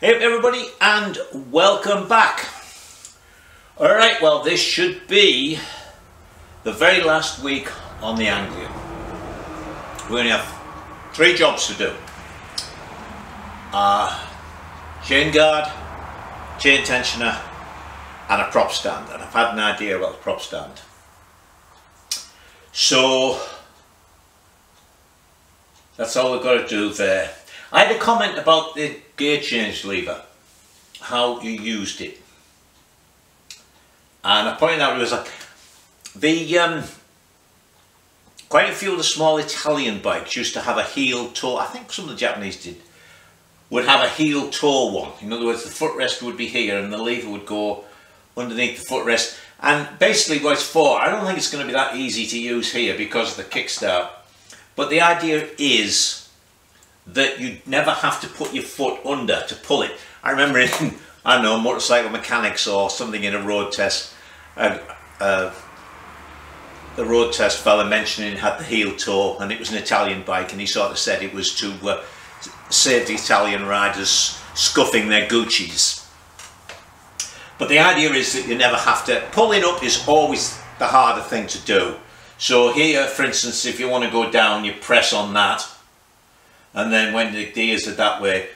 Hey everybody, and welcome back. Alright, well this should be the very last week on the Anglian. We only have 3 jobs to do. Chain guard, chain tensioner and a prop stand, and I've had an idea about the prop stand. So that's all we've got to do there. I had a comment about the gear change lever, how you used it, and I pointed out it was like quite a few of the small Italian bikes used to have a heel toe. I think some of the Japanese would have a heel toe one. In other words, the footrest would be here and the lever would go underneath the footrest. And basically what it's for, I don't think it's going to be that easy to use here because of the kickstart, but the idea is that you never have to put your foot under to pull it. I remember in, I don't know, motorcycle mechanics or something in a road test, the road test fella mentioning it had the heel toe and it was an Italian bike, and he sort of said it was to save the Italian riders scuffing their Guccis. But the idea is that you never have to, pulling up is always the harder thing to do. So here, for instance, if you want to go down, you press on that. And then when the gears are that way,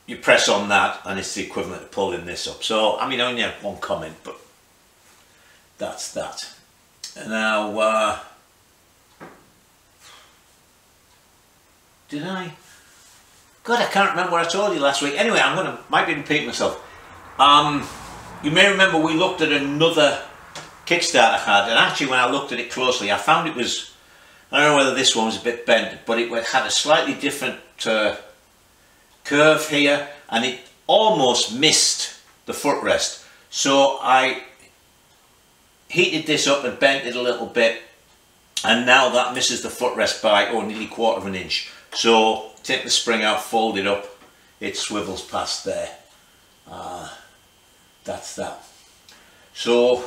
you press on that and it's the equivalent of pulling this up. So, I mean, I only have one comment, but that's that. And now, did I? God, I can't remember what I told you last week. Anyway, might be repeating myself. You may remember we looked at another Kickstarter I had, and actually when I looked at it closely, I found it was, I don't know whether this one was a bit bent, but it had a slightly different curve here, and it almost missed the footrest. So I heated this up and bent it a little bit, and now that misses the footrest by nearly 1/4 of an inch. So take the spring out, fold it up, it swivels past there. That's that. So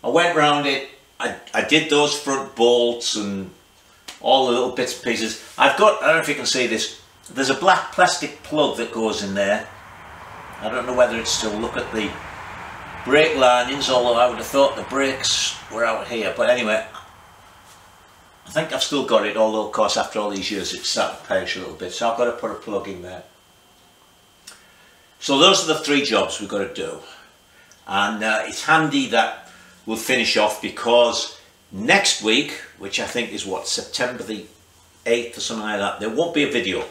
I went round it. I did those front bolts and all the little bits and pieces. I've got, I don't know if you can see this, there's a black plastic plug that goes in there. I don't know whether it's still, look at the brake linings, although I would have thought the brakes were out here. But anyway, I think I've still got it, although of course after all these years it's starting to perish a little bit. So I've got to put a plug in there. So those are the 3 jobs we've got to do. And it's handy that we'll finish off because next week, which I think is what, September the 8th or something like that, there won't be a video.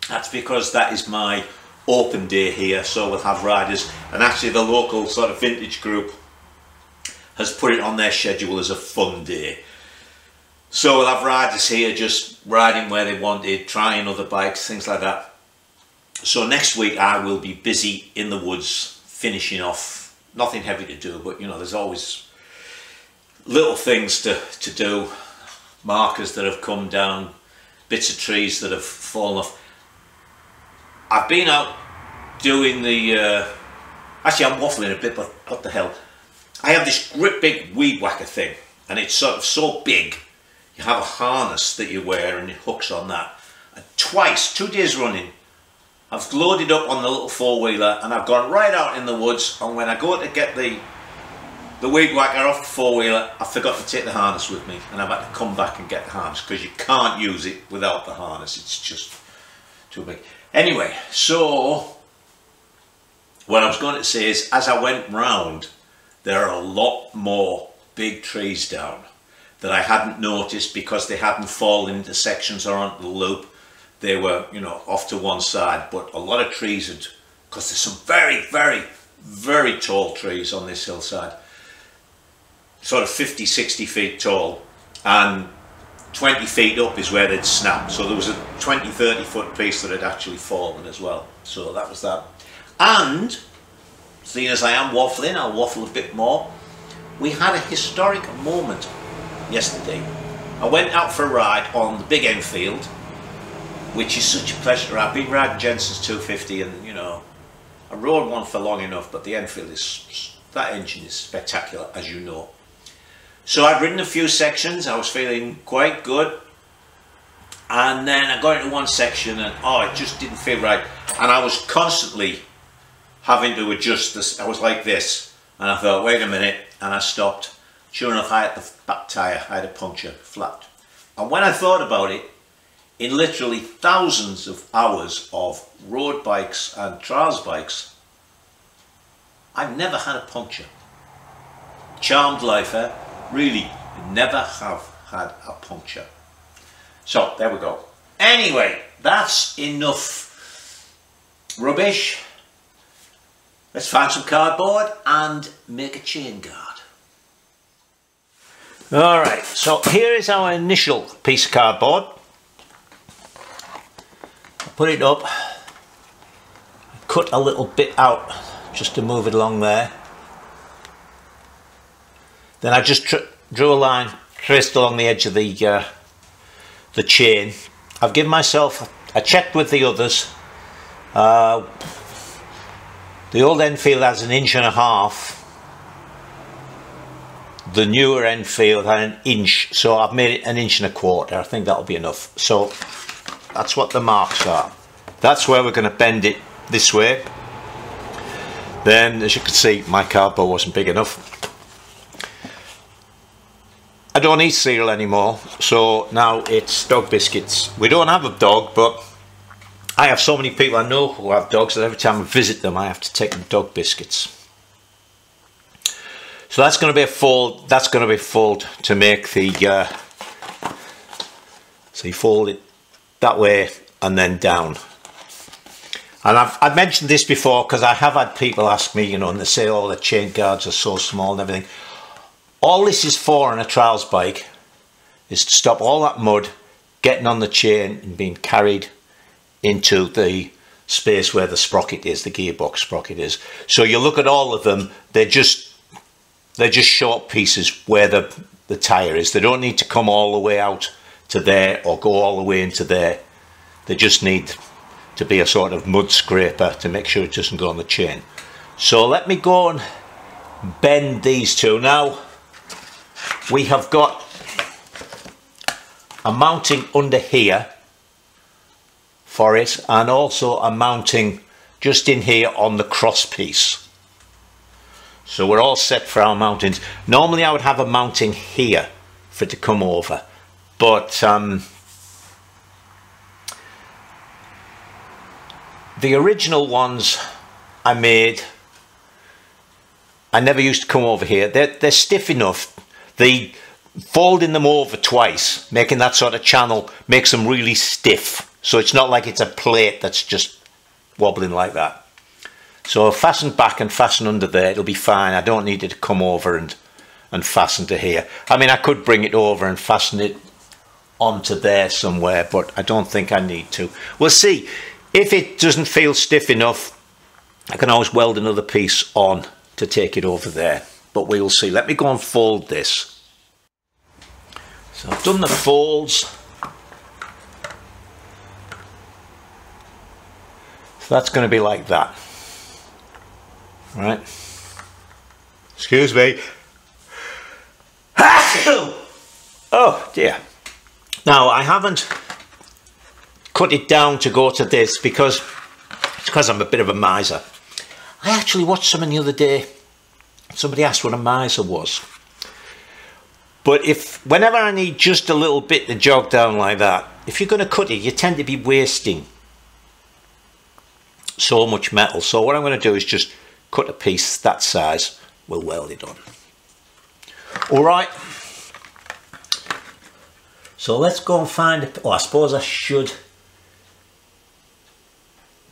That's because that is my open day here, so we'll have riders, and actually the local sort of vintage group has put it on their schedule as a fun day. So we'll have riders here just riding where they wanted, trying other bikes, things like that. So next week I will be busy in the woods finishing off. Nothing heavy to do, but you know, there's always little things to do, markers that have come down, bits of trees that have fallen off. I've been out doing the, actually I'm waffling a bit, but what the hell. I have this great big weed whacker thing, and it's sort of so big, you have a harness that you wear and it hooks on that. And twice, 2 days running, I've loaded up on the little 4-wheeler and I've gone right out in the woods, and when I go to get the weed whacker off the 4-wheeler, I forgot to take the harness with me, and I've had to come back and get the harness because you can't use it without the harness, it's just too big. Anyway, so what I was going to say is, as I went round, there are a lot more big trees down that I hadn't noticed because they hadn't fallen into sections or onto the loop. They were, you know, off to one side, but a lot of trees had, because there's some very, very, very tall trees on this hillside, sort of 50, 60 feet tall, and 20 feet up is where they'd snapped. So there was a 20, 30 foot piece that had actually fallen as well. So that was that. And, seeing as I am waffling, I'll waffle a bit more. We had a historic moment yesterday. I went out for a ride on the big Enfield, which is such a pleasure. I've been riding Jensen's 250 and, you know, I rode one for long enough, but the Enfield is, that engine is spectacular, as you know. So I'd ridden a few sections, I was feeling quite good, And then I got into one section and oh, it just didn't feel right. And I was constantly having to adjust this. I was like this, and I thought, wait a minute, and I stopped. Sure enough, I had the back tyre, I had a puncture, flat. And when I thought about it, in literally thousands of hours of road bikes and trials bikes, I've never had a puncture. Charmed life, eh? Really, never have had a puncture. So, there we go. Anyway, that's enough rubbish. Let's find some cardboard and make a chain guard. Alright, so here is our initial piece of cardboard. Put it up, cut a little bit out just to move it along there. Then I just drew a line, traced along the edge of the chain. I've given myself, I checked with the others, the old Enfield has 1.5 inches. The newer Enfield had 1 inch, so I've made it 1.25 inches. I think that'll be enough. So that's what the marks are. That's where we're going to bend it this way. Then, as you can see, my cardboard wasn't big enough. I don't eat cereal anymore, so now it's dog biscuits. We don't have a dog, but I have so many people I know who have dogs that every time I visit them I have to take them dog biscuits. So that's going to be a fold. That's going to be fold to make the. So you fold it that way and then down. And I've mentioned this before because I have had people ask me, you know, and they say, "Oh, the chain guards are so small and everything." All this is for on a trials bike is to stop all that mud getting on the chain and being carried into the space where the sprocket is, the gearbox sprocket is. So you look at all of them; they're just short pieces where the tyre is. They don't need to come all the way out to there or go all the way into there. They just need to be a sort of mud scraper to make sure it doesn't go on the chain. So let me go and bend these two. Now we have got a mounting under here for it, and also a mounting just in here on the cross piece. So we're all set for our mountings. Normally I would have a mounting here for it to come over, but the original ones I made, I never used to come over here. They're stiff enough. The folding them over twice, making that sort of channel, makes them really stiff. So it's not like it's a plate that's just wobbling like that. So fasten back and fasten under there, it'll be fine. I don't need it to come over and fasten to here. I mean, I could bring it over and fasten it onto there somewhere, but I don't think I need to. We'll see. If it doesn't feel stiff enough, I can always weld another piece on to take it over there. But we'll see. Let me go and fold this. So I've done the folds. So that's going to be like that. Right. Excuse me. Oh dear. Now I haven't cut it down to go to this because I'm a bit of a miser. I actually watched something the other day. Somebody asked what a miser was. But whenever I need just a little bit to jog down like that, if you're going to cut it, you tend to be wasting so much metal. So what I'm going to do is just cut a piece that size, we'll weld it on. Alright, so let's go and find I suppose I should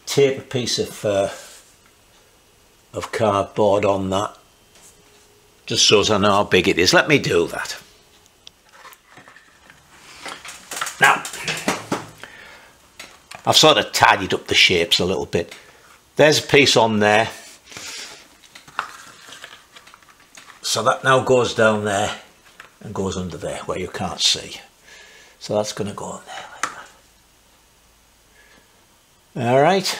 tape a piece of cardboard on that, just so as I know how big it is. Let me do that. Now, I've sort of tidied up the shapes a little bit. There's a piece on there. So that now goes down there and goes under there where you can't see. So that's going to go on there like that. Alright.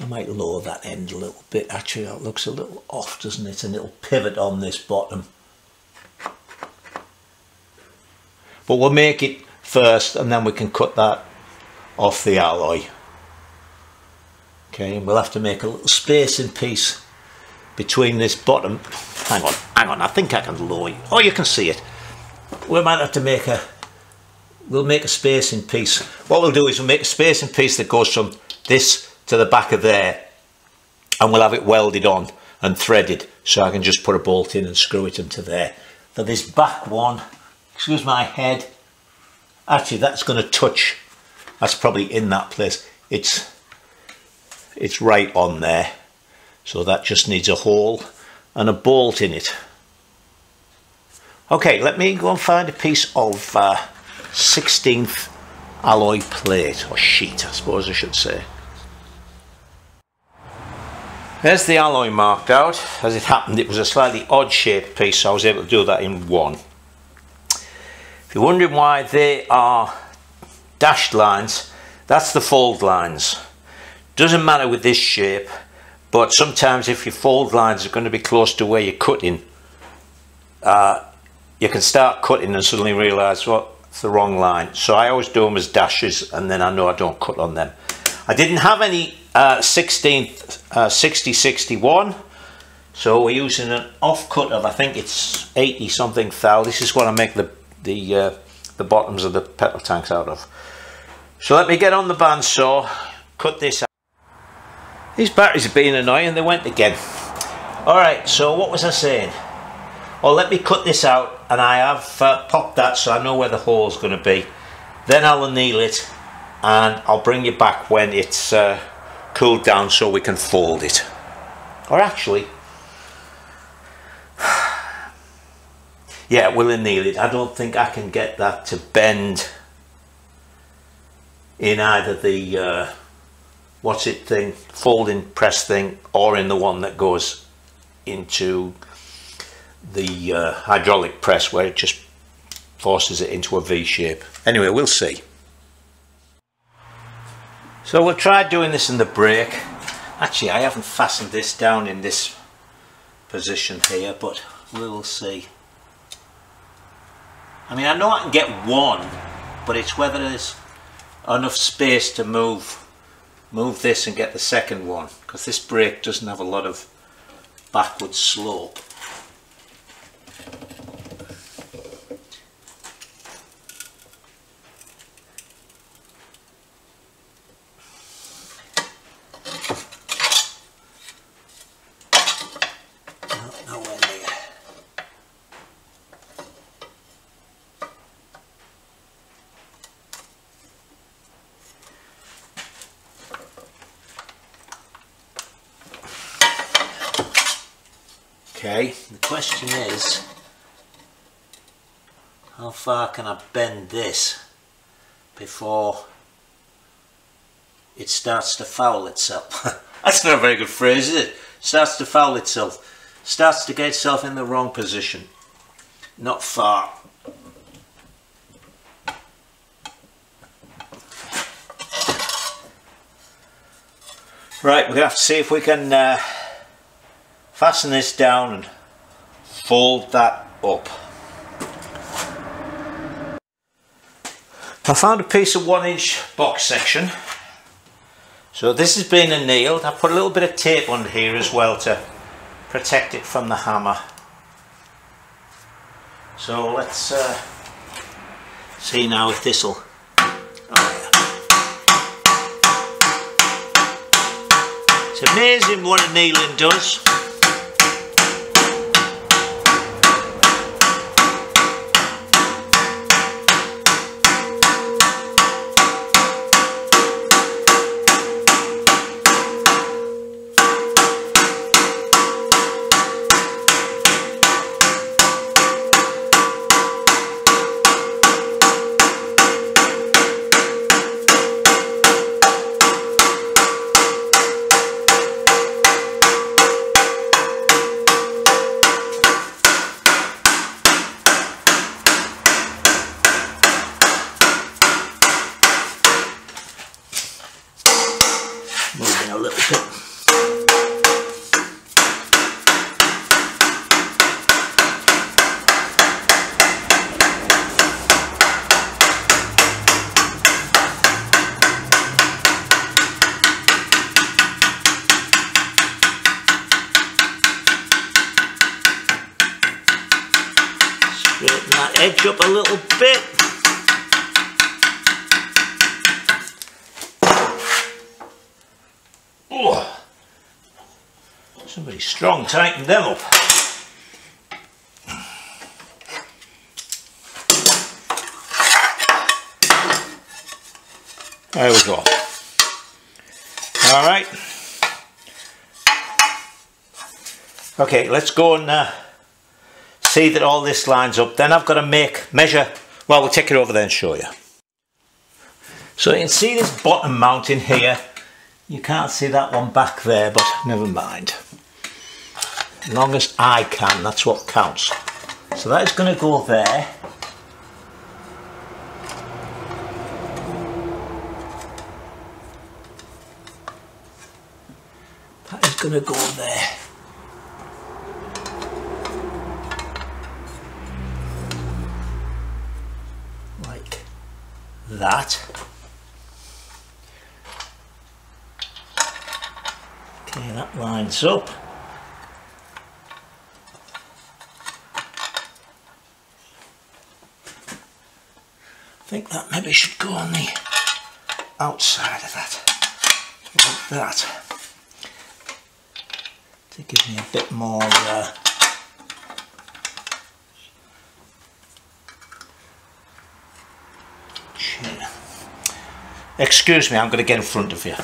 I might lower that end a little bit. Actually, that looks a little off, doesn't it? A little pivot on this bottom. But we'll make it first, and then we can cut that off the alloy. Okay, and we'll have to make a little spacing piece between this bottom. Hang on, I think I can lower you. Oh, you can see it. We might have to we'll make a spacing piece. What we'll do is we'll make a spacing piece that goes from this to the back of there, and we'll have it welded on and threaded, so I can just put a bolt in and screw it into there. For this back one, excuse my head, actually that's going to touch, that's probably in that place. It's right on there, so that just needs a hole and a bolt in it. Okay, let me go and find a piece of 16th alloy plate, or sheet I suppose I should say. There's the alloy marked out. As it happened, it was a slightly odd shaped piece, so I was able to do that in one. If you're wondering why they are dashed lines, that's the fold lines. Doesn't matter with this shape, but sometimes if your fold lines are going to be close to where you're cutting, you can start cutting and suddenly realise, well, it's the wrong line. So I always do them as dashes, and then I know I don't cut on them. I didn't have any 16th 6061, so we're using an offcut of, I think it's 80 something thou. This is what I make the bottoms of the petrol tanks out of. So let me get on the bandsaw, cut this out. These batteries have been annoying, they went again. Alright, so what was I saying? Well, let me cut this out, and I have popped that so I know where the hole's going to be. Then I'll anneal it, and I'll bring you back when it's cooled down so we can fold it. Or actually, yeah, we'll anneal it. I don't think I can get that to bend in either the folding press thing, or in the one that goes into the hydraulic press, where it just forces it into a V shape. Anyway, we'll see. So we'll try doing this in the brake. Actually, I haven't fastened this down in this position here, but we will see. I mean, I know I can get one, but it's whether there's enough space to move this and get the second one, because this brake doesn't have a lot of backward slope. Okay, the question is, how far can I bend this before it starts to foul itself? That's not a very good phrase, is it? Starts to foul itself. Starts to get itself in the wrong position. Not far. Right, we're going to have to see if we can fasten this down and fold that up. I found a piece of 1-inch box section. So this has been annealed. I put a little bit of tape under here as well to protect it from the hammer. So let's see now if this will... It's amazing what annealing does. that edge up a little bit. Oh, somebody strong tightened them up. There we go. All right. Okay, let's go and see that all this lines up. Then I've got to measure. Well, we'll take it over there and show you. So you can see this bottom mount in here. You can't see that one back there, but never mind. As long as I can, that's what counts. So that is going to go there. That is going to go there. Like that. Okay, that lines up. I think that maybe should go on the outside of that, like that, to give me a bit more excuse me, I'm going to get in front of you.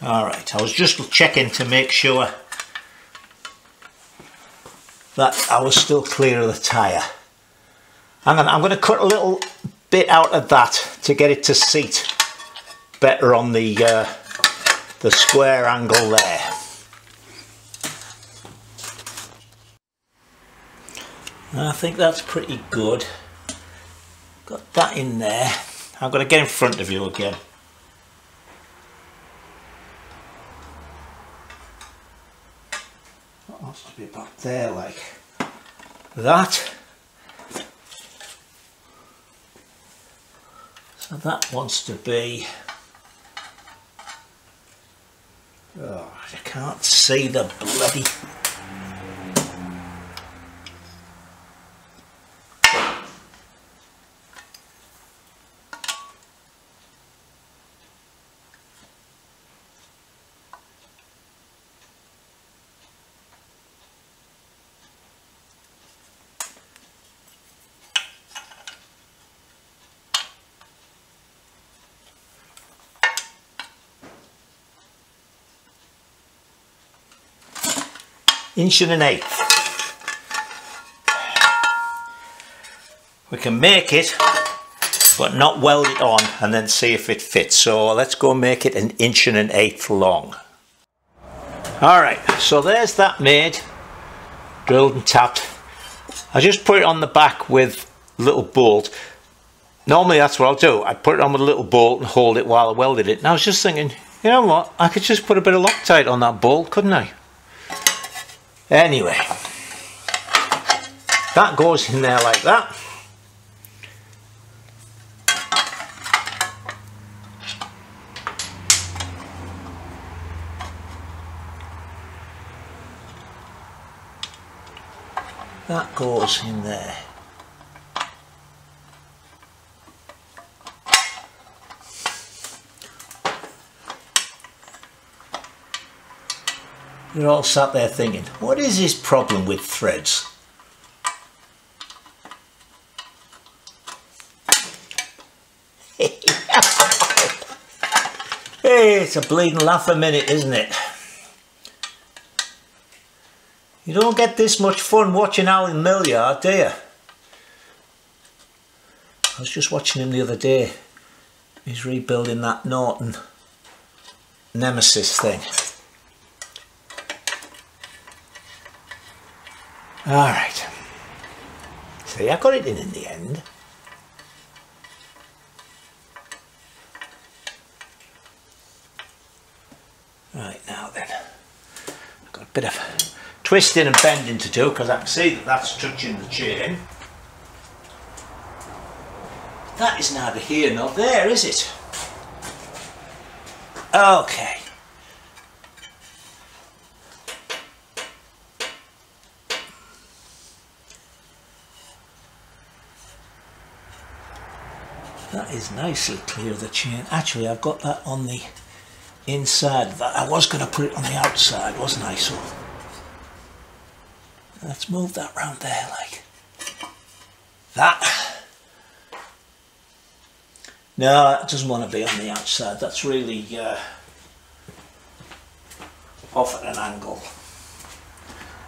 Alright, I was just checking to make sure that I was still clear of the tyre. I'm going to cut a little bit out of that to get it to seat better on the square angle there. I think that's pretty good. Got that in there. I'm going to get in front of you again. That wants to be about there like that. So that wants to be... Oh, I can't see the bloody... inch and an eighth. We can make it but not weld it on and then see if it fits. So let's go make it an inch and an eighth long. Alright, so there's that made, drilled and tapped. I just put it on the back with a little bolt. Normally that's what I'll do. I put it on with a little bolt and hold it while I welded it. And I was just thinking, you know what, I could just put a bit of Loctite on that bolt, couldn't I? Anyway, that goes in there like that. That goes in there. You're all sat there thinking, what is his problem with threads? Hey, it's a bleeding laugh a minute, isn't it? You don't get this much fun watching Alan Millyard, do you? I was just watching him the other day. He's rebuilding that Norton Nemesis thing. Alright, see, I got it in the end. Right, now then, I've got a bit of twisting and bending to do because I can see that that's touching the chain. That is neither here nor there, is it? Okay. That is nicely clear of the chain. Actually, I've got that on the inside. That I was going to put it on the outside, wasn't I? So let's move that round there like that. No, it doesn't want to be on the outside. That's really off at an angle.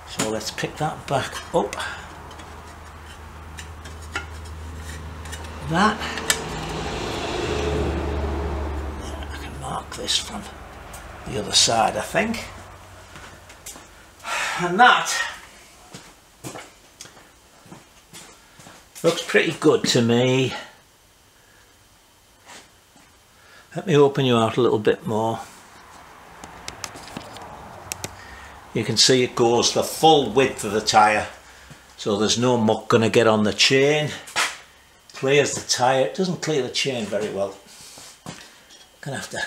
So let's pick that back up. That. I can mark this from the other side, I think. And that looks pretty good to me. Let me open you out a little bit more. You can see it goes the full width of the tyre, so there's no muck going to get on the chain. Clears the tyre. It doesn't clear the chain very well. Gonna have to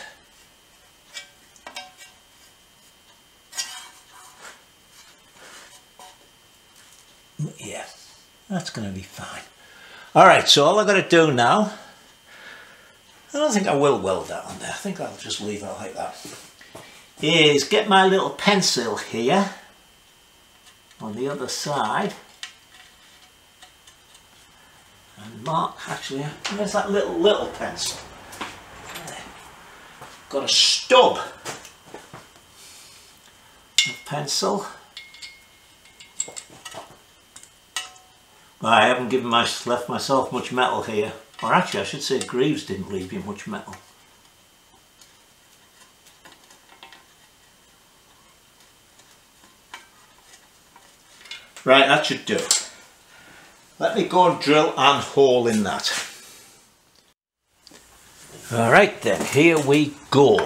yeah, that's gonna be fine. Alright, so all I've got to do now, I don't think I will weld that on there, I think I'll just leave it like that, is get my little pencil here on the other side and mark, actually, where's that little pencil? Got a stub of pencil. I haven't left myself much metal here, or actually I should say Greaves didn't leave you much metal. Right, that should do. Let me go and drill and hole in that. Alright then, here we go.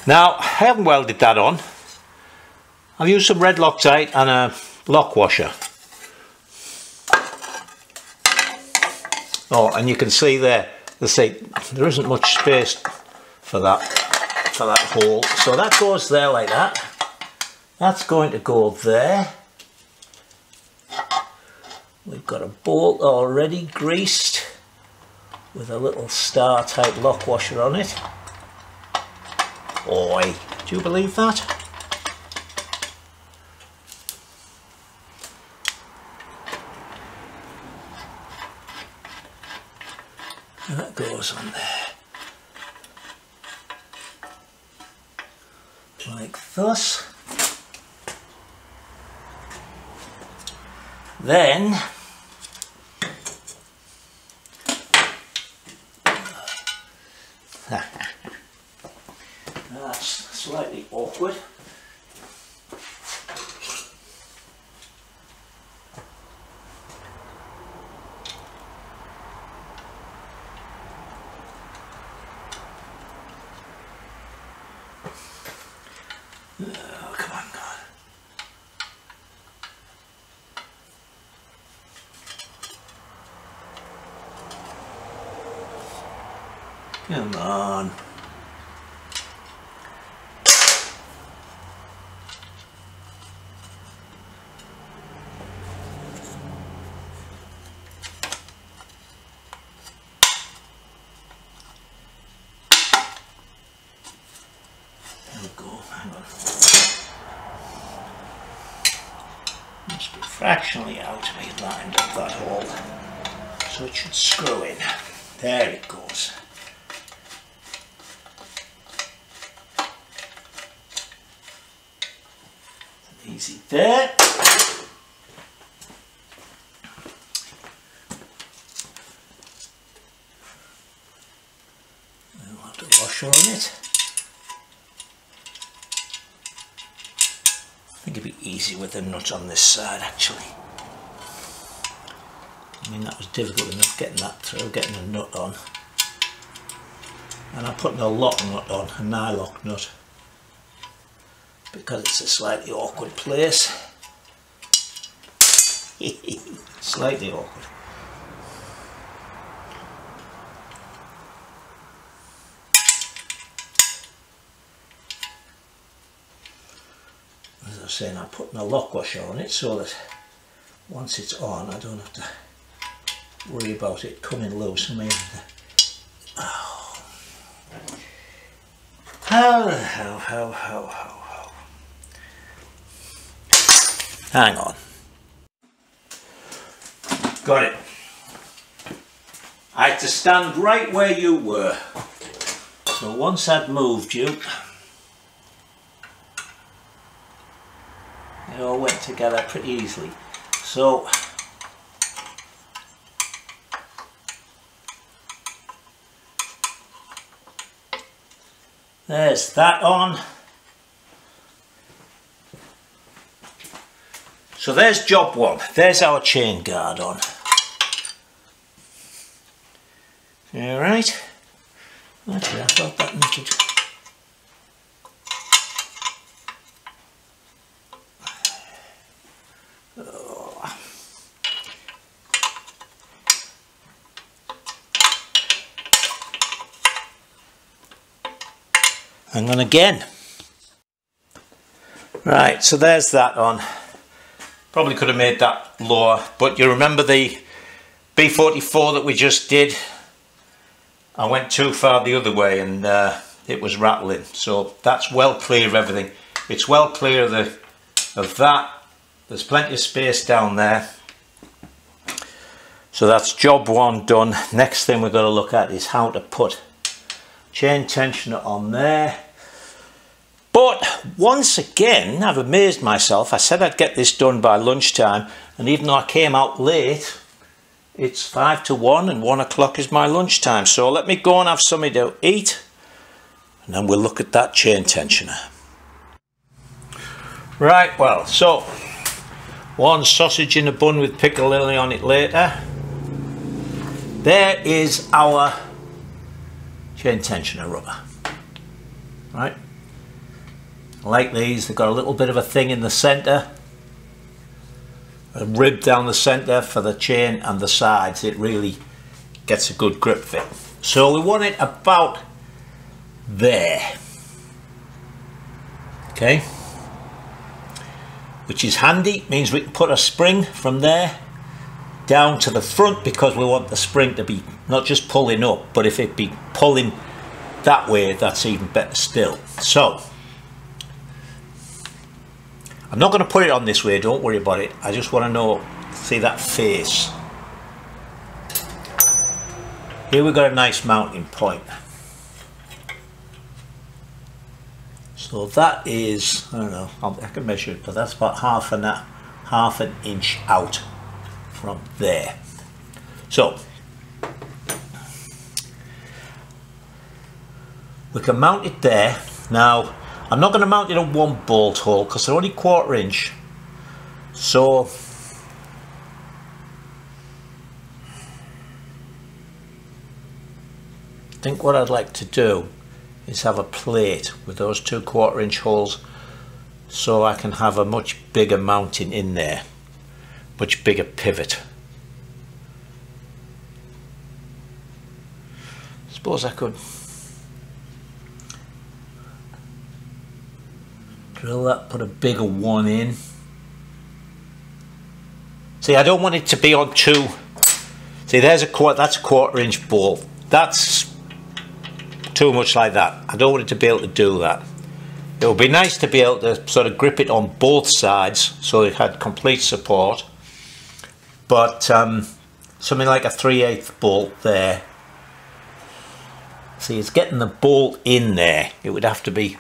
Now, I haven't welded that on. I've used some red Loctite and a lock washer. Oh, and you can see there, there isn't much space for that hole. So that goes there like that. That's going to go there. We've got a bolt already greased with a little star type lock washer on it. Oi, do you believe that? And that goes on there. Like thus. Then that's slightly awkward. Oh, come on, God. Come on. There we go, hang on. Must be fractionally out to be lined up that hole. So it should screw in. There it goes. Easy there. We'll have the washer on it. I think it'd be easy with the nut on this side actually. I mean, that was difficult enough getting that through, getting a nut on. And I'm putting a lock nut on, a nylock nut, because it's a slightly awkward place. Slightly awkward. As I was saying, I'm putting a lock washer on it so that once it's on I don't have to worry about it coming loose. I mean, hang on. Got it. I had to stand right where you were. So once I'd moved you, it all went together pretty easily. So there's that on. So there's job one. There's our chain guard on. All right. Actually, I thought that needed. Oh. Hang on again. Right, so there's that on. Probably could have made that lower, but you remember the B44 that we just did? I went too far the other way and it was rattling, so that's well clear of everything. It's well clear of that. There's plenty of space down there. So that's job one done. Next thing we're going to look at is how to put chain tensioner on there. But once again, I've amazed myself. I said I'd get this done by lunchtime, and even though I came out late, it's 5 to 1 and 1 o'clock is my lunchtime. So let me go and have something to eat and then we'll look at that chain tensioner. Right, well, so one sausage in a bun with piccalilli on it later. There is our chain tensioner rubber. Right, I like these. They've got a little bit of a thing in the centre, a rib down the centre for the chain and the sides. It really gets a good grip fit. So we want it about there, okay, which is handy. Means we can put a spring from there down to the front, because we want the spring to be not just pulling up, but if it be pulling that way, that's even better still. So I'm not going to put it on this way, don't worry about it. I just want to know, see that face. Here we've got a nice mounting point. So that is, I don't know, I can measure it, but that's about half an inch out from there. So we can mount it there. Now I'm not going to mount it on one bolt hole because they're only 1/4 inch. So I think what I'd like to do is have a plate with those 2 1/4 inch holes, so I can have a much bigger mounting in there, much bigger pivot. Suppose I could drill that, put a bigger one in. See, I don't want it to be on 2. See, there's that's a 1/4 inch bolt. That's too much like that. I don't want it to be able to do that. It would be nice to be able to sort of grip it on both sides so it had complete support. But something like a 3/8 bolt there. See, it's getting the bolt in there. It would have to be.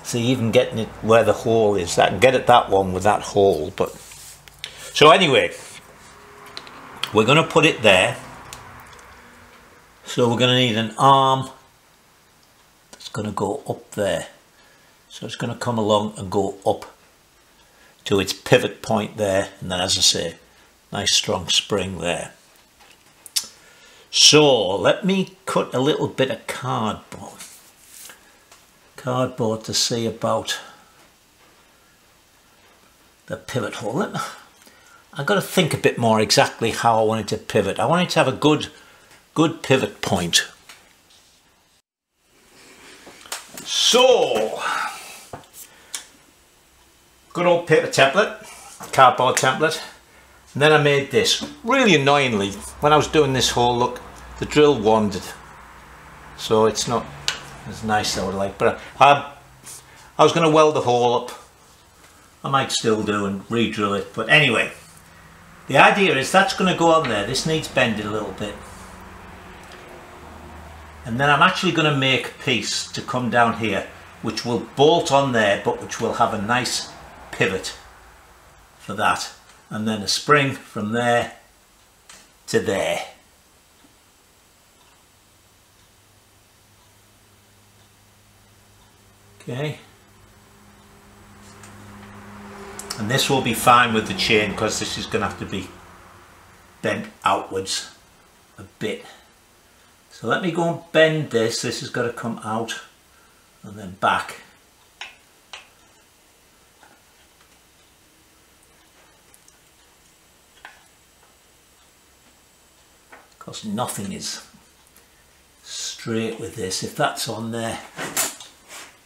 See, even getting it where the hole is. I can get at that one with that hole. But so anyway, we're going to put it there. So we're going to need an arm that's going to go up there. So it's going to come along and go up to its pivot point there, and then, as I say, nice strong spring there. So let me cut a little bit of cardboard to see about the pivot hole. I've got to think a bit more exactly how I want it to pivot. I want it to have a good pivot point. So, good old paper template, cardboard template. And then I made this. Really annoyingly, when I was doing this hole, look, the drill wandered. So it's not as nice as I would like. But I was going to weld the hole up. I might still do and re-drill it. But anyway, the idea is that's going to go on there. This needs bending a little bit. And then I'm actually going to make a piece to come down here, which will bolt on there, but which will have a nice pivot for that. And then a spring from there to there. Okay. And this will be fine with the chain because this is going to have to be bent outwards a bit. So let me go and bend this. This has got to come out and then back. Because nothing is straight with this. If that's on there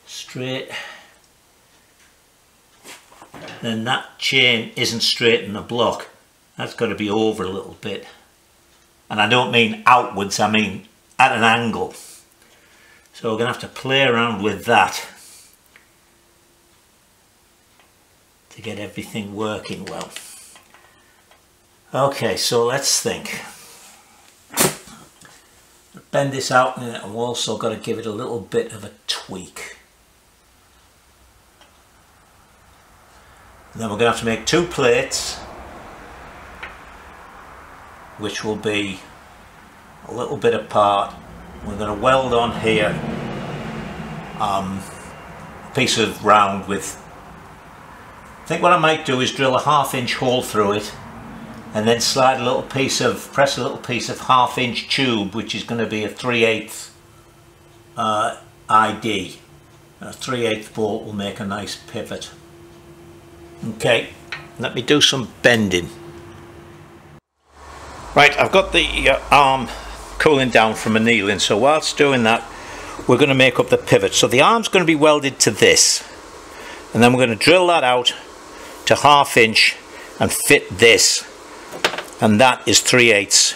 straight, then that chain isn't straight in the block. That's got to be over a little bit. And I don't mean outwards, I mean at an angle. So we're going to have to play around with that to get everything working well. Okay, so let's think. Bend this out, and I've also got to give it a little bit of a tweak. And then we're going to have to make two plates, which will be a little bit apart. We're going to weld on here a piece of round with, I think what I might do is drill a 1/2 inch hole through it and then slide a little piece of, press a little piece of 1/2 inch tube, which is going to be a 3/8 ID. A 3/8 bolt will make a nice pivot. Okay, let me do some bending. Right, I've got the arm cooling down from annealing, so whilst doing that we're going to make up the pivot. So the arm's going to be welded to this, and then we're going to drill that out to 1/2 inch and fit this, and that is 3/8,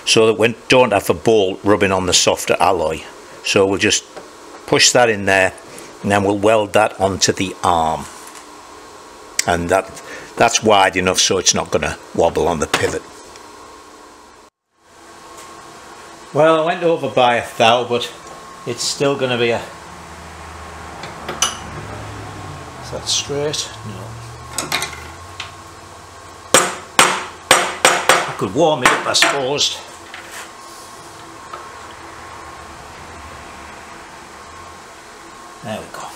so that we don't have a bolt rubbing on the softer alloy. So we'll just push that in there and then we'll weld that onto the arm, and that's wide enough so it's not going to wobble on the pivot. Well, I went over by 1/1000, but it's still going to be a... Is that straight? No. I could warm it up, I suppose. There we go.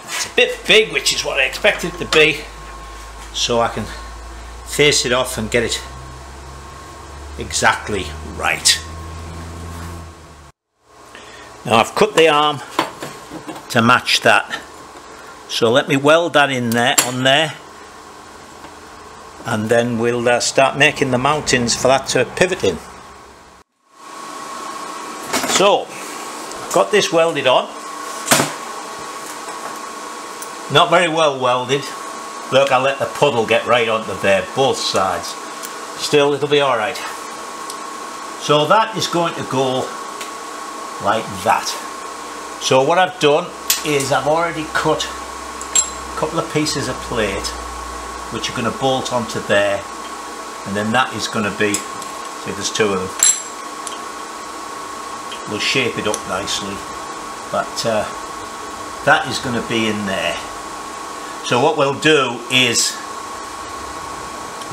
It's a bit big, which is what I expected it to be, so I can face it off and get it exactly right. Now I've cut the arm to match that, so let me weld that in there, on there, and then we'll start making the mountings for that to pivot in. So I've got this welded on, not very well welded. Look, I let the puddle get right onto there, both sides. Still, it'll be alright. So that is going to go like that. So what I've done is I've already cut a couple of pieces of plate which are going to bolt onto there, and then that is going to be, see, there's two of them. We'll shape it up nicely, but that is going to be in there. So what we'll do is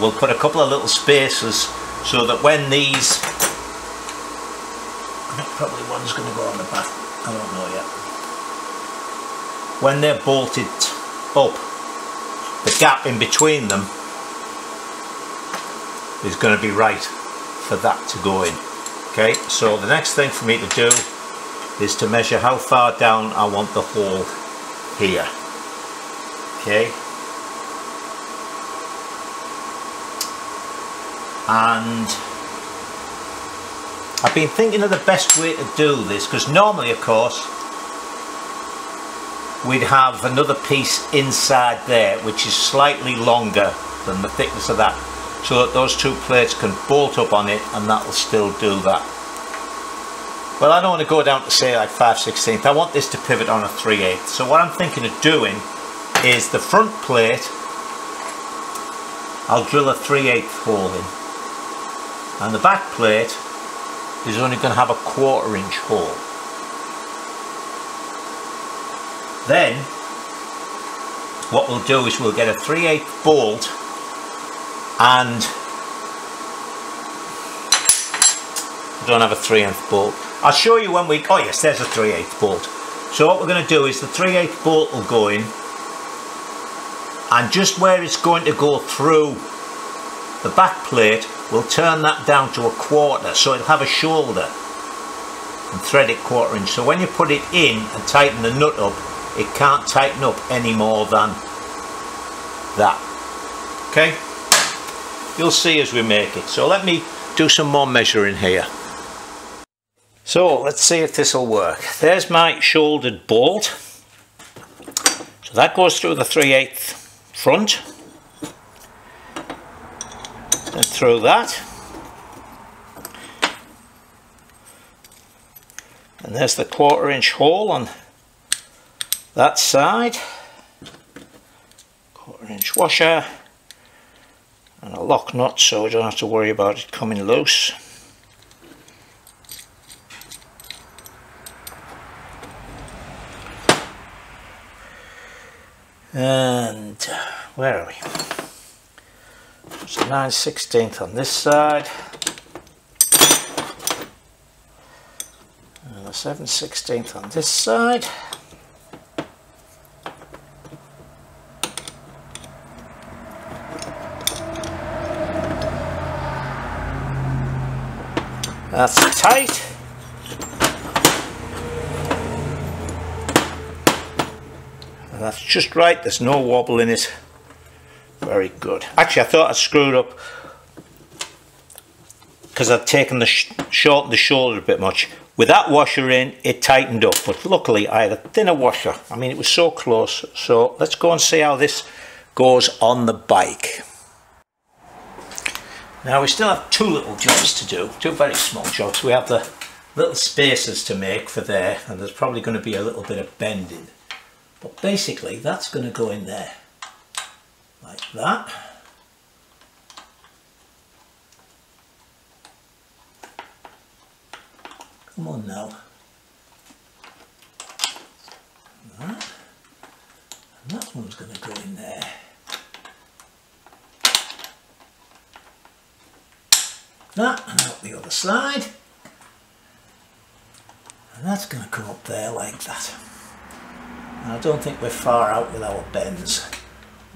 we'll put a couple of little spacers so that when these, I think probably one's going to go on the back, I don't know yet. When they're bolted up, the gap in between them is going to be right for that to go in. Okay, so the next thing for me to do is to measure how far down I want the hole here. Okay, and I've been thinking of the best way to do this, because normally, of course, we'd have another piece inside there which is slightly longer than the thickness of that, so that those two plates can bolt up on it, and that will still do that. Well, I don't want to go down to say like 5/16. I want this to pivot on a 3/8. So what I'm thinking of doing is the front plate, I'll drill a 3/8 hole in, and the back plate is only going to have a 1/4 inch hole. Then what we'll do is we'll get a 3/8 bolt, and I don't have a 3/8 bolt. I'll show you when we, oh yes, there's a 3/8 bolt. So what we're going to do is the 3/8 bolt will go in, and just where it's going to go through the back plate, we'll turn that down to a 1/4, so it'll have a shoulder, and thread it 1/4 inch. So when you put it in and tighten the nut up, it can't tighten up any more than that. Okay? You'll see as we make it. So let me do some more measuring here. So let's see if this will work. There's my shouldered bolt. So that goes through the 3/8 front, and through that, and there's the 1/4 inch hole on that side, 1/4 inch washer, and a lock nut so we don't have to worry about it coming loose. And where are we? So 9/16 on this side, and a 7/16 on this side. That's tight. And that's just right, there's no wobble in it. Very good. Actually, I thought I screwed up because I'd taken the shortened the shoulder a bit much. With that washer in, it tightened up, but luckily I had a thinner washer. I mean, it was so close. So let's go and see how this goes on the bike. Now we still have two little jobs to do, two very small jobs. We have the little spacers to make for there, and there's probably going to be a little bit of bending. But basically that's going to go in there, like that. Come on now. That. And that one's going to go in there. That, and out the other side, and that's going to come up there like that. And I don't think we're far out with our bends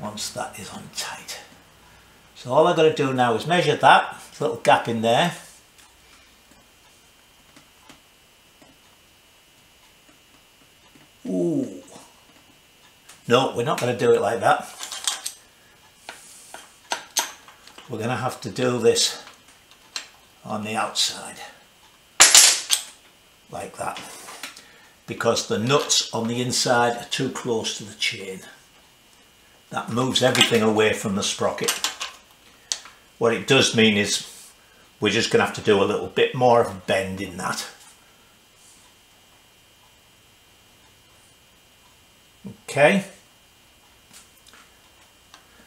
once that is on tight. So all I've got to do now is measure that little gap in there, ooh, no, we're not going to do it like that. We're going to have to do this on the outside like that, because the nuts on the inside are too close to the chain. That moves everything away from the sprocket. What it does mean is we're just going to have to do a little bit more of a bend in that. Okay,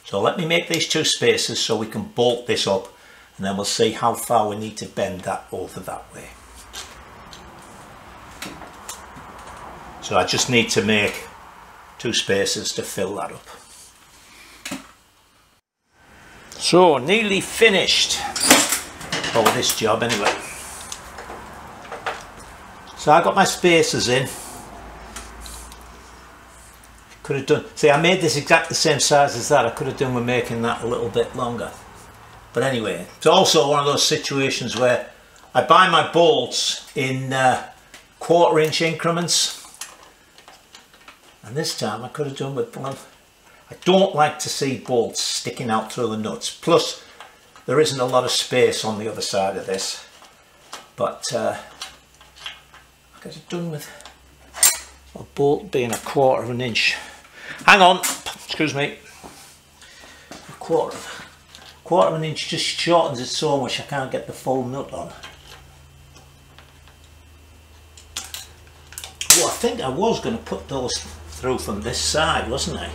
so let me make these two spacers so we can bolt this up, and then we'll see how far we need to bend that over that way. So I just need to make two spacers to fill that up. So nearly finished for this job anyway. So I got my spacers in. Could have done, see, I made this exactly the same size as that. I could have done with making that a little bit longer. But anyway, it's also one of those situations where I buy my bolts in 1/4 inch increments, and this time I could have done with one. I don't like to see bolts sticking out through the nuts, plus there isn't a lot of space on the other side of this, but I could have done with A bolt being 1/4 of an inch. Hang on, excuse me. 1/4 of an inch just shortens it so much I can't get the full nut on. Oh, I think I was going to put those through from this side, wasn't I?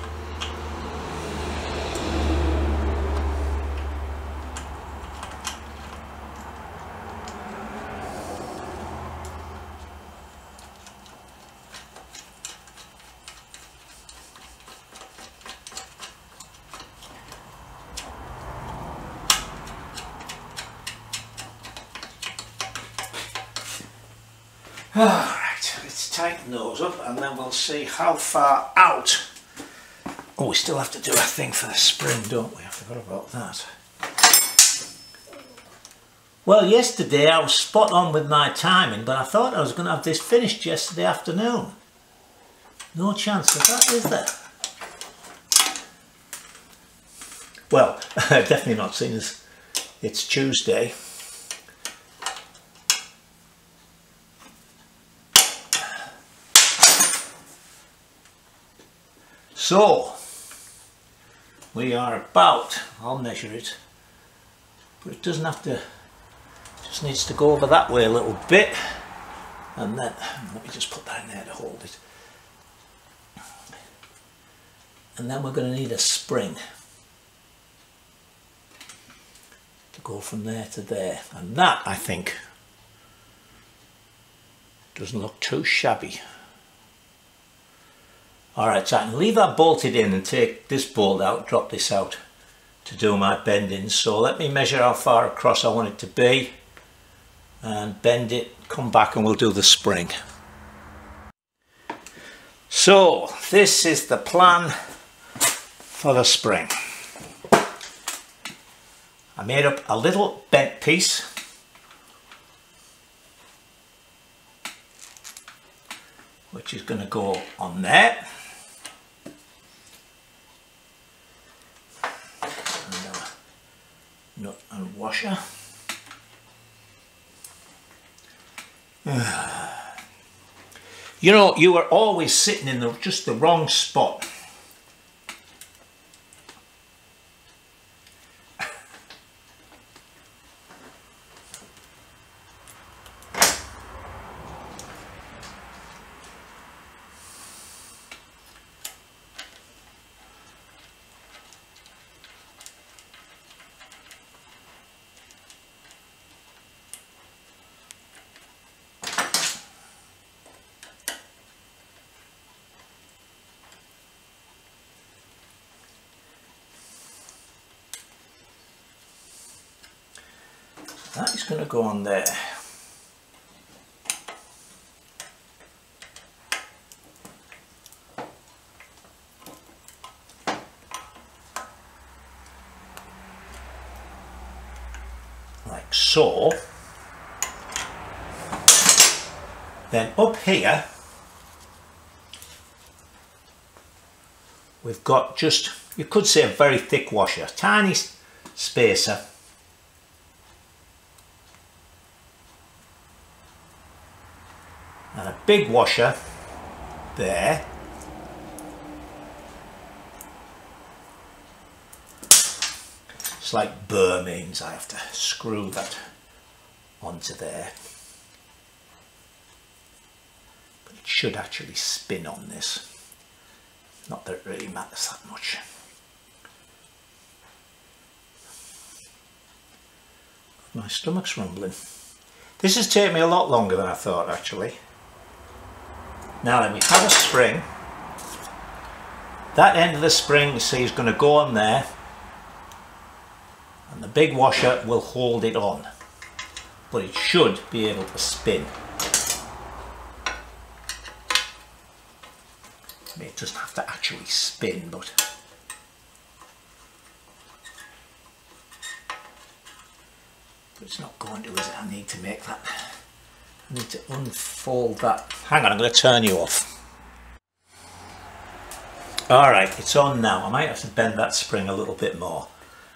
Alright, let's tighten those up and then we'll see how far out. Oh, we still have to do a thing for the spring, don't we? I forgot about that. Well, yesterday I was spot on with my timing, but I thought I was going to have this finished yesterday afternoon. No chance of that, is there? Well, definitely not, seeing as it's Tuesday. So, we are about, I'll measure it, but it doesn't have to, just needs to go over that way a little bit, and then, let me just put that in there to hold it. And then we're going to need a spring to go from there to there, and that, I think, doesn't look too shabby. Alright, so I can leave that bolted in and take this bolt out, drop this out to do my bendings. So let me measure how far across I want it to be and bend it, come back and we'll do the spring. So this is the plan for the spring. I made up a little bent piece. Which is going to go on there. Nut and washer. You know, you are always sitting in just the wrong spot. That is going to go on there. Like so. Then up here we've got just, you could say, a very thick washer, tiny spacer. And a big washer there. It's like burr means I have to screw that onto there. But it should actually spin on this. Not that it really matters that much. My stomach's rumbling. This has taken me a lot longer than I thought, actually. Now then, we have a spring. That end of the spring, you see, is going to go on there, and the big washer will hold it on, but it should be able to spin. I mean, it doesn't have to actually spin, but it's not going to, is it? I need to make that. I need to unfold that. Hang on, I'm going to turn you off. Alright, it's on now. I might have to bend that spring a little bit more.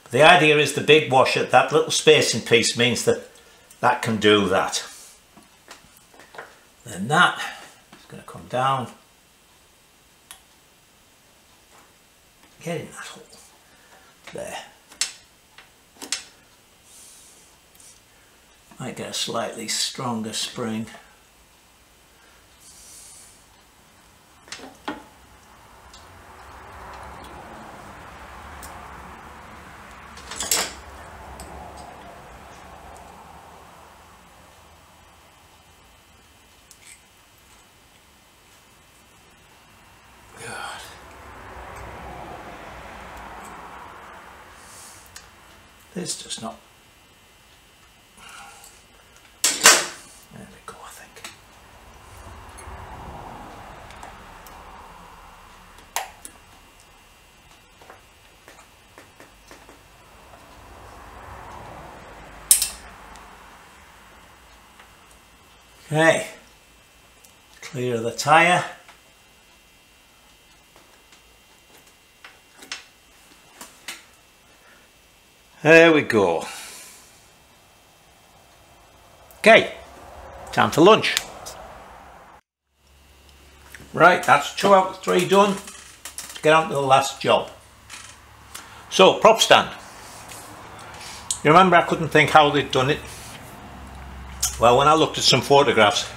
But the idea is the big washer, that little spacing piece, means that that can do that. Then that is going to come down get in that hole. There. Might get a slightly stronger spring. This does not. There we go, I think. Okay. Clear the tyre. There we go. Okay, time for lunch. Right, that's 2 out of 3 done. Let's get on to the last job. So, prop stand. You remember I couldn't think how they'd done it? Well, when I looked at some photographs,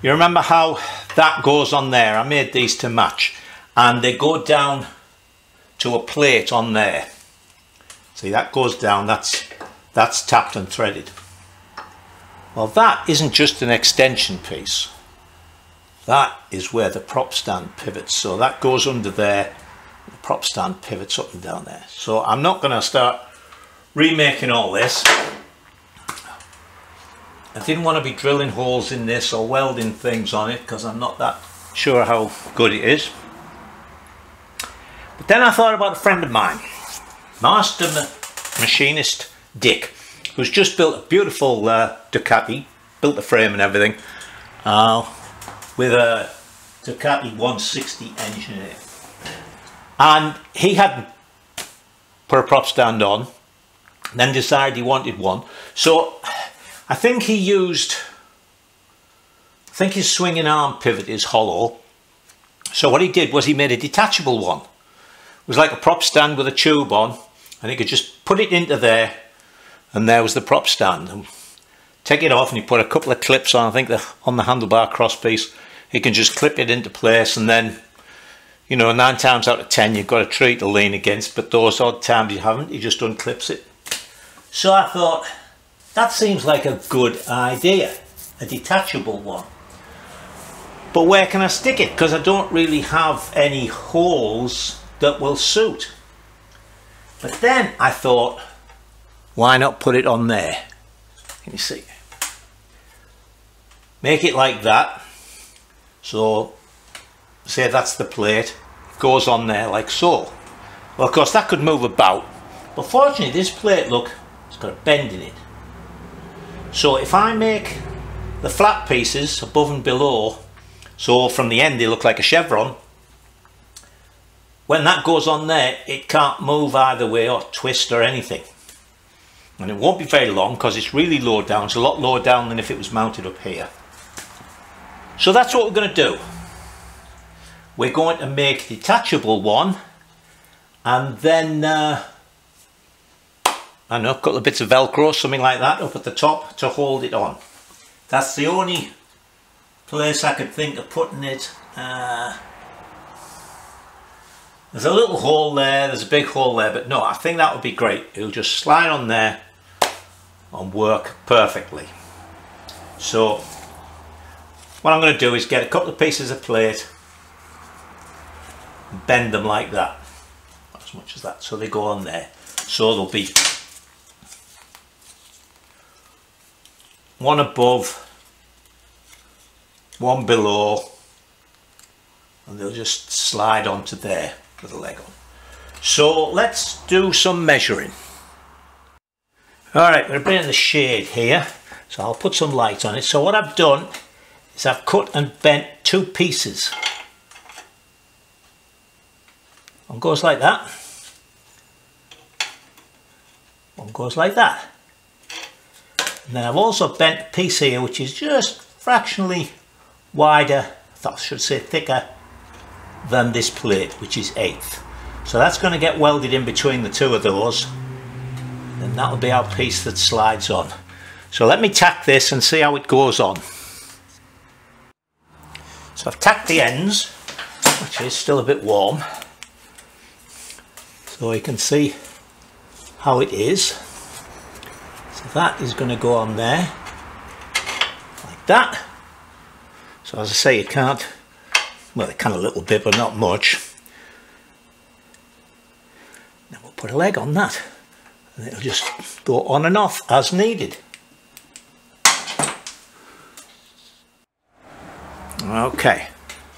you remember how that goes on there? I made these to match, and they go down to a plate on there. See, that goes down, that's tapped and threaded. Well, that isn't just an extension piece. That is where the prop stand pivots. So that goes under there, the prop stand pivots up and down there. So I'm not going to start remaking all this. I didn't want to be drilling holes in this or welding things on it because I'm not that sure how good it is. But then I thought about a friend of mine, master machinist Dick, who's just built a beautiful Ducati, built the frame and everything, with a Ducati 160 engine in it. And he hadn't put a prop stand on, then decided he wanted one. So I think he used, I think his swinging arm pivot is hollow. So what he did was he made a detachable one. It was like a prop stand with a tube on, and he could just put it into there, and there was the prop stand. And take it off, and he put a couple of clips on, I think on the handlebar crosspiece. He can just clip it into place, and then, you know, 9 times out of 10 you've got a tree to lean against, but those odd times you haven't, he just unclips it. So I thought, that seems like a good idea, a detachable one. But where can I stick it? Because I don't really have any holes that will suit. But then I thought, why not put it on there? Can you see? Make it like that. So, say that's the plate. It goes on there like so. Well, of course, that could move about. But fortunately, this plate, look, it's got a bend in it. So if I make the flat pieces above and below, so from the end they look like a chevron, when that goes on there, it can't move either way or twist or anything. And it won't be very long because it's really low down. It's a lot lower down than if it was mounted up here. So that's what we're going to do. We're going to make a detachable one, and then I don't know, a couple of bits of Velcro, something like that, up at the top to hold it on. That's the only place I could think of putting it. There's a little hole there, there's a big hole there, but no, I think that would be great. It'll just slide on there and work perfectly. So what I'm going to do is get a couple of pieces of plate and bend them like that, not as much as that, so they go on there. So there'll be one above, one below, and they'll just slide onto there with the leg on. So let's do some measuring. Alright, we're bringing the shade here, so I'll put some light on it. So what I've done is I've cut and bent 2 pieces. One goes like that, one goes like that. And then I've also bent a piece here which is just fractionally wider, I should say thicker, than this plate, which is 1/8. So that's going to get welded in between the two of those, and that'll be our piece that slides on. So let me tack this and see how it goes on. So I've tacked the ends, which is still a bit warm, so you can see how it is. So that is going to go on there like that. So as I say, it can't, well, it can a little bit but not much. Then we'll put a leg on that and it'll just go on and off as needed. Okay,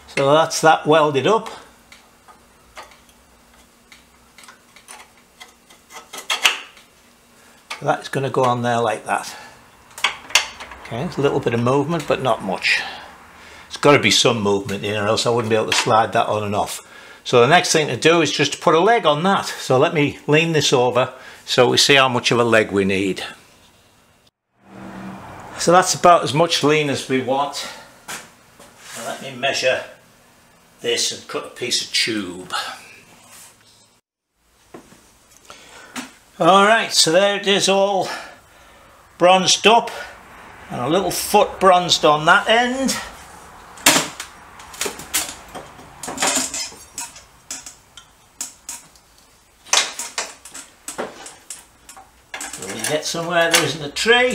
so that's that welded up. That's going to go on there like that. Okay, it's a little bit of movement but not much. It's got to be some movement in or else I wouldn't be able to slide that on and off. So the next thing to do is just to put a leg on that. So let me lean this over so we see how much of a leg we need. So that's about as much lean as we want. Now let me measure this and cut a piece of tube. Alright, so there it is, all bronzed up and a little foot bronzed on that end. So when you get somewhere there isn't a tree,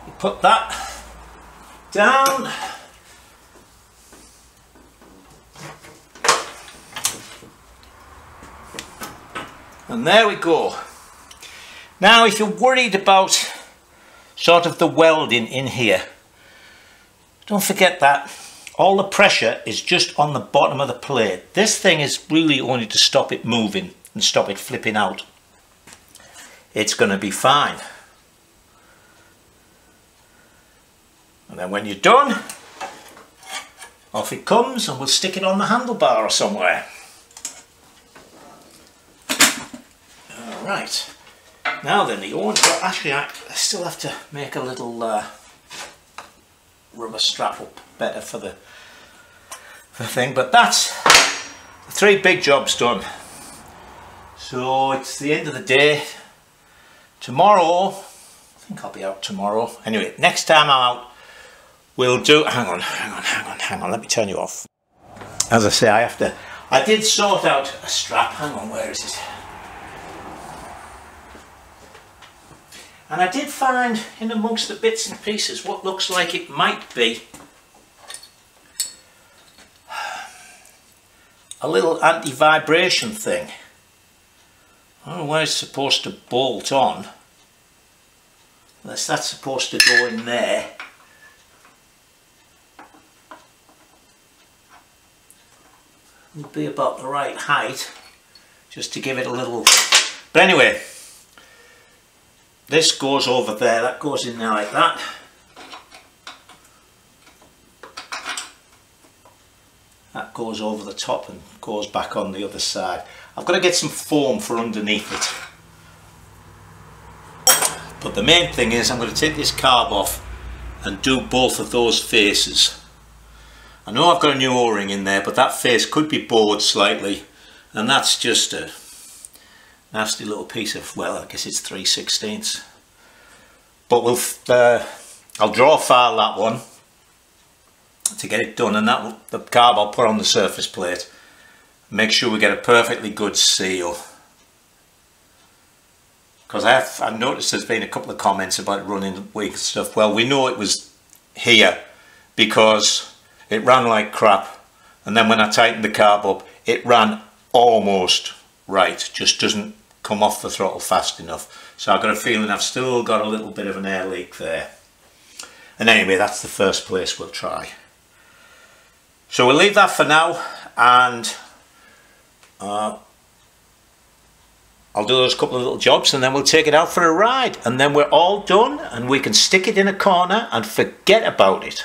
you put that down. And there we go. Now if you're worried about sort of the welding in here, don't forget that all the pressure is just on the bottom of the plate. This thing is really only to stop it moving and stop it flipping out. It's going to be fine. And then when you're done, off it comes and we'll stick it on the handlebar or somewhere. Right, now then the orange, well, actually I still have to make a little rubber strap up better for the thing, but that's the 3 big jobs done. So it's the end of the day. Tomorrow, I think I'll be out tomorrow. Anyway, next time I'm out, we'll do, hang on, let me turn you off. As I say, I did sort out a strap, hang on, where is it? And I did find in amongst the bits and pieces what looks like it might be a little anti-vibration thing. I don't know where it's supposed to bolt on, unless that's supposed to go in there. It'll be about the right height, just to give it a little, but anyway, this goes over there, that goes in there like that. That goes over the top and goes back on the other side. I've got to get some foam for underneath it. But the main thing is I'm going to take this carb off and do both of those faces. I know I've got a new O-ring in there, but that face could be bored slightly, and that's just a nasty little piece of, well, I guess it's 3/16. But I'll draw file that one to get it done, and that the carb I'll put on the surface plate. Make sure we get a perfectly good seal. Because I've noticed there's been a couple of comments about it running weak and stuff. Well, we know it was here because it ran like crap, and then when I tightened the carb up, it ran almost right, just doesn't come off the throttle fast enough. So I've got a feeling I've still got a little bit of an air leak there. And anyway, that's the first place we'll try. So we'll leave that for now, and I'll do those couple of little jobs, and then we'll take it out for a ride, and then we're all done and we can stick it in a corner and forget about it.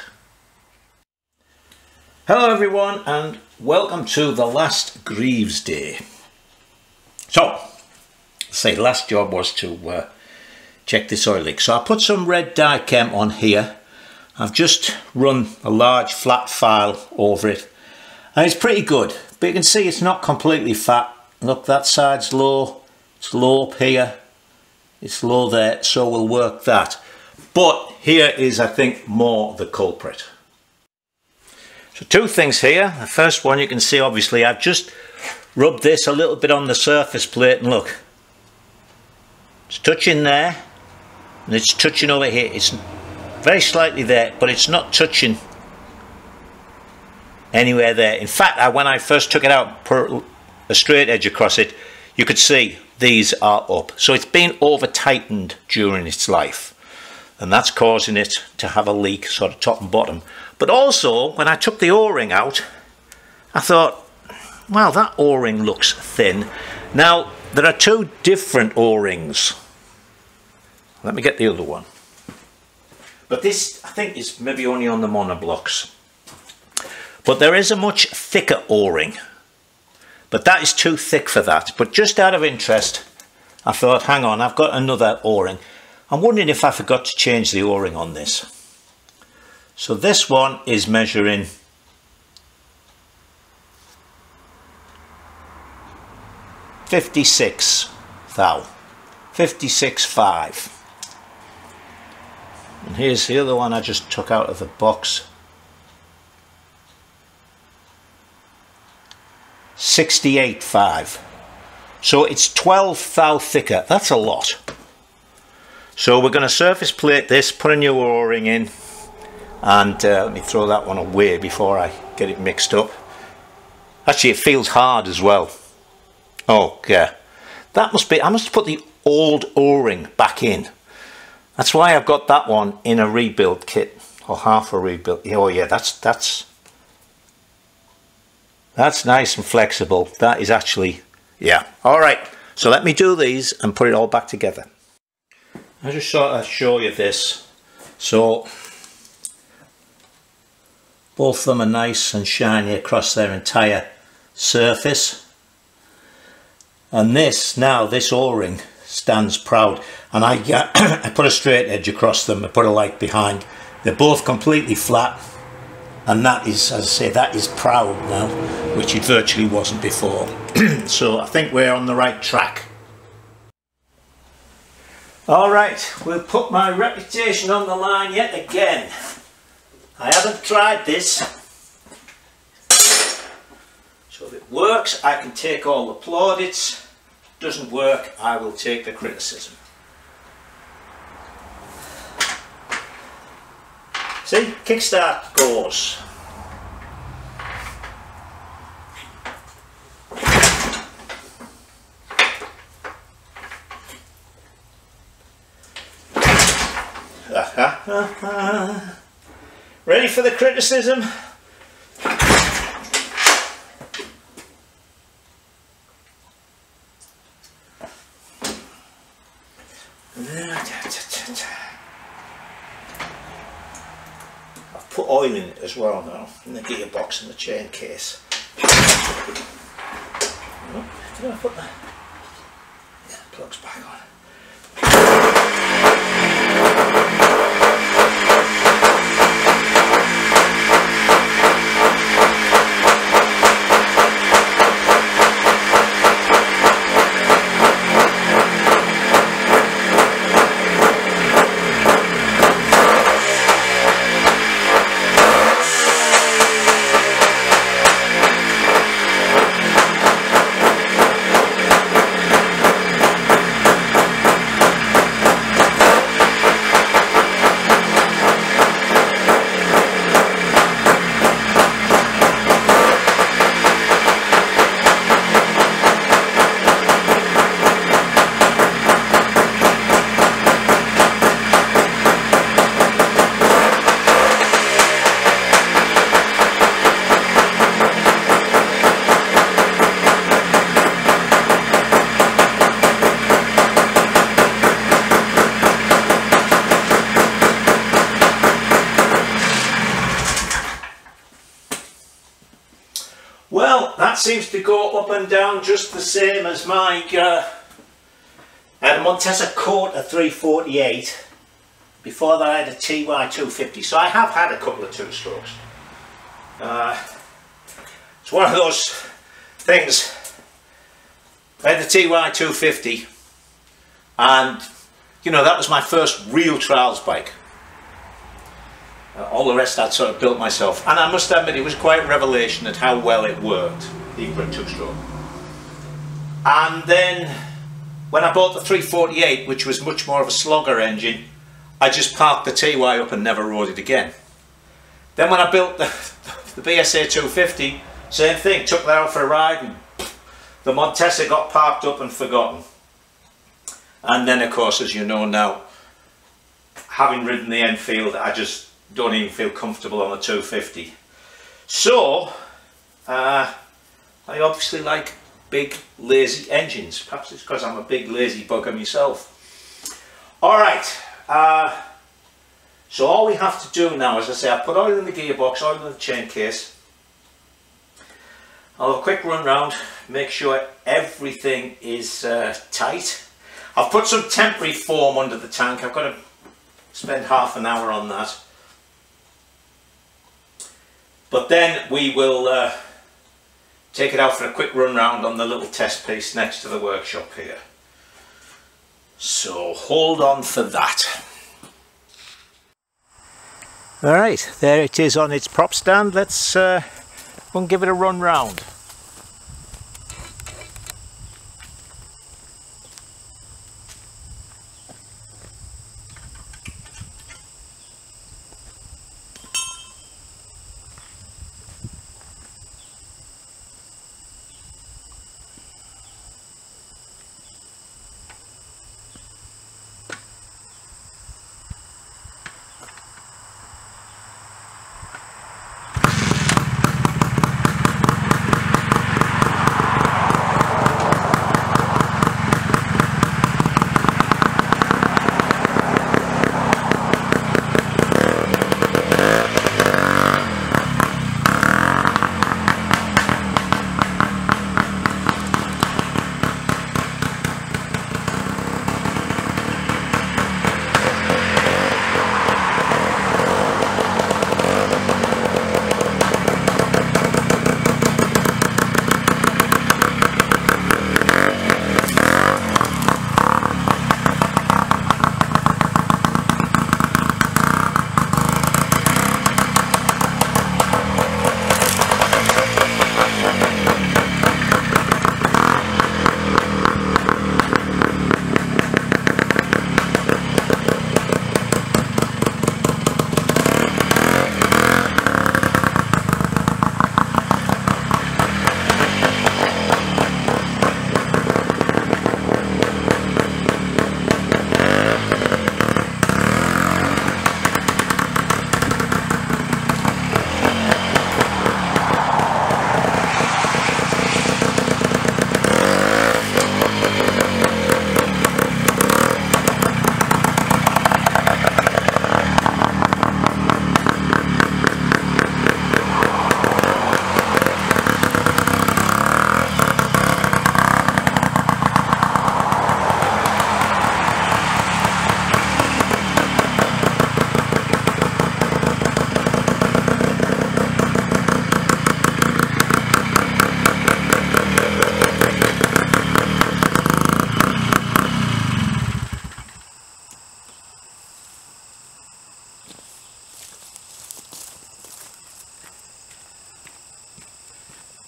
Hello everyone, and welcome to the last Greaves day. So, say the last job was to check this oil leak. So I put some red dye chem on here. I've just run a large flat file over it, and it's pretty good, but you can see it's not completely fat. look, that side's low, it's low up here, it's low there, so we'll work that. But here is, I think, more the culprit. So two things here. The first one, you can see obviously I've just rubbed this a little bit on the surface plate, and look, it's touching there and it's touching over here. It's very slightly there, but it's not touching anywhere there. In fact, when I first took it out, put a straight edge across it, you could see these are up. So it's been over tightened during its life, and that's causing it to have a leak, sort of top and bottom. But also, when I took the O-ring out, I thought, well, that O-ring looks thin. Now, there are two different O-rings. Let me get the other one. But this, I think, is maybe only on the monoblocks. But there is a much thicker O-ring. But that is too thick for that. But just out of interest, I thought, hang on, I've got another O-ring. I'm wondering if I forgot to change the O-ring on this. So this one is measuring 56 thou, 56.5. And here's the other one I just took out of the box. 68.5. So it's 12 thou thicker. That's a lot. So we're going to surface plate this, put a new O-ring in, and let me throw that one away before I get it mixed up. Actually, it feels hard as well. Oh yeah, that must be, I must put the old O-ring back in. That's why I've got that one in a rebuild kit, or half a rebuild. Oh yeah, that's nice and flexible. That is actually, yeah. All right, so let me do these and put it all back together. I'll just sort of show you this. So both of them are nice and shiny across their entire surface. And this, now this O-ring stands proud. And I put a straight edge across them, I put a light behind. They're both completely flat. And that is, as I say, that is proud now, which it virtually wasn't before. So I think we're on the right track. All right, we'll put my reputation on the line yet again. I haven't tried this. So if it works, I can take all the plaudits. Doesn't work, I will take the criticism. See, kickstart goes. Ready for the criticism? I've put oil in it as well now, in the gearbox and the chain case. Oh, did I put that? Yeah, plugs back on. Well, that seems to go up and down just the same as my I had a Montesa Court 348. Before that I had a TY 250, so I have had a couple of two-strokes. It's one of those things, I had the TY 250, and you know, that was my first real trials bike. All the rest I'd sort of built myself, and I must admit it was quite a revelation at how well it worked, the Equine 2-stroke. And then when I bought the 348, which was much more of a slogger engine, I just parked the TY up and never rode it again. Then when I built the BSA 250, same thing, took that out for a ride and the Montesa got parked up and forgotten. And then of course, as you know now, having ridden the Enfield, I just don't even feel comfortable on the 250. So, I obviously like big lazy engines. Perhaps it's because I'm a big lazy bugger myself. Alright, so all we have to do now, as I say, I put oil in the gearbox, oil in the chain case. I'll have a quick run round, make sure everything is tight. I've put some temporary foam under the tank. I've got to spend half an hour on that. But then we will take it out for a quick run round on the little test piece next to the workshop here. So hold on for that. Alright, there it is on its prop stand. Let's go and give it a run round.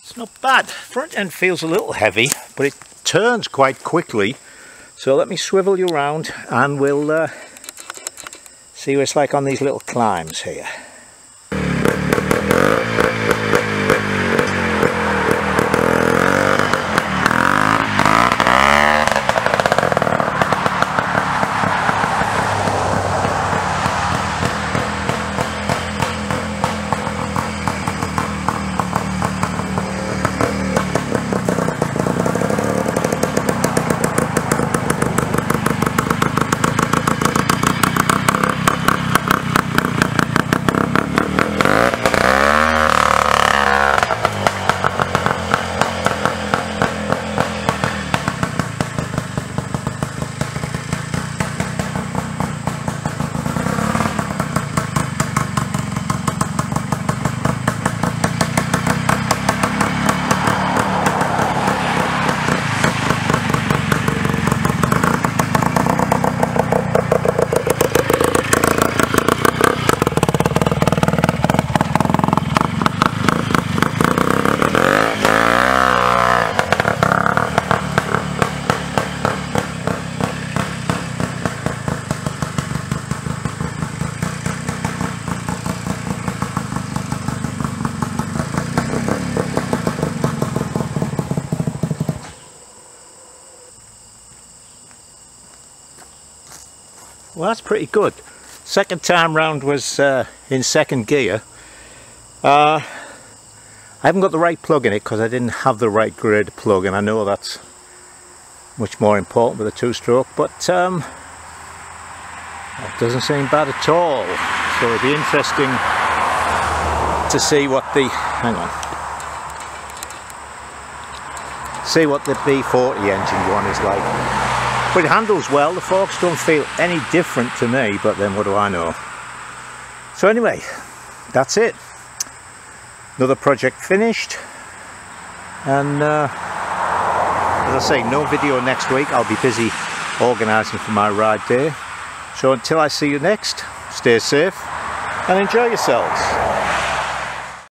It's not bad. Front end feels a little heavy, but it turns quite quickly. So let me swivel you around and we'll see what it's like on these little climbs here. Well, that's pretty good. Second time round was in second gear. I haven't got the right plug in it because I didn't have the right grade plug, and I know that's much more important with a two-stroke, but it doesn't seem bad at all. So it'll be interesting to see what the, hang on, see what the B40 engine one is like. But it handles well, the forks don't feel any different to me, but then what do I know? So anyway, that's it. Another project finished, and as I say, no video next week. I'll be busy organising for my ride day. So until I see you next, stay safe and enjoy yourselves.